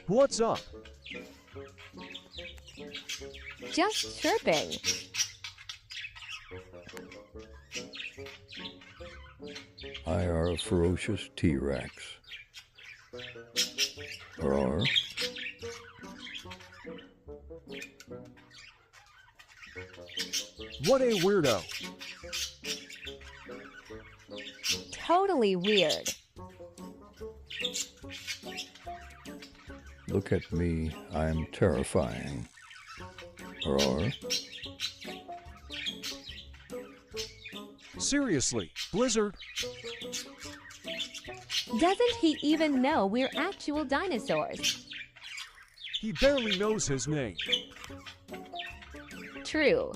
What's up? Just chirping. I are a ferocious T-Rex. Roar. What a weirdo. Totally weird. Look at me, I'm terrifying. Roar. Seriously, Blizzard? Doesn't he even know we're actual dinosaurs? He barely knows his name. True.